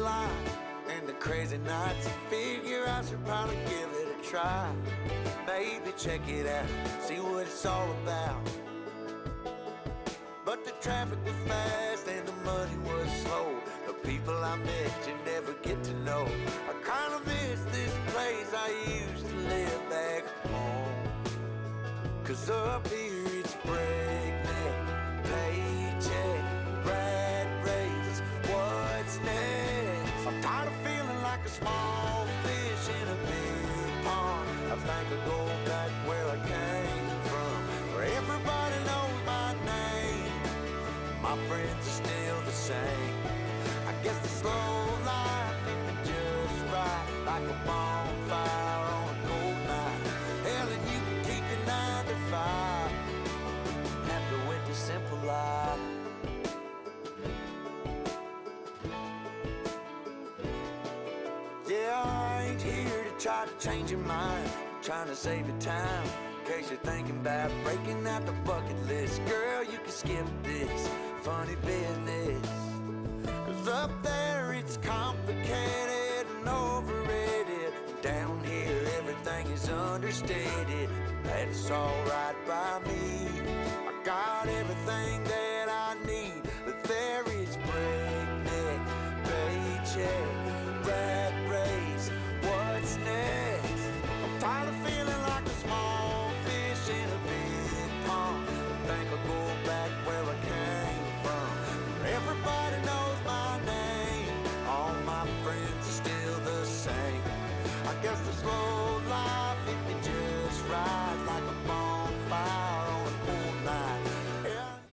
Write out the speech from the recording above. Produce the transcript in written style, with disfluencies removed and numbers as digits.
life and the crazy nights. Figure I should probably give it a try. Maybe check it out, see what it's all about. But the traffic was fast and the money was slow. The people I met you never get to know. I kinda miss this place I used to live back home. 'Cause up here it's breakneck, paycheck, rat race, what's next? I'm tired of feeling like a small fish in a big pond. I think I'll go back where I came from, where everybody knows my name. My friends are still the same. I guess the slow life hit me just right, like a bonfire on a cold night. Hell, and you can keep your 9 to 5, happy with the simple life. Yeah, I ain't here to try to change your mind, trying to save your time. In case you're thinking about breaking out the bucket list, girl, you can skip this funny business. 'Cause up there it's complicated and overrated. Down here everything is understated. That's alright by me. I got everything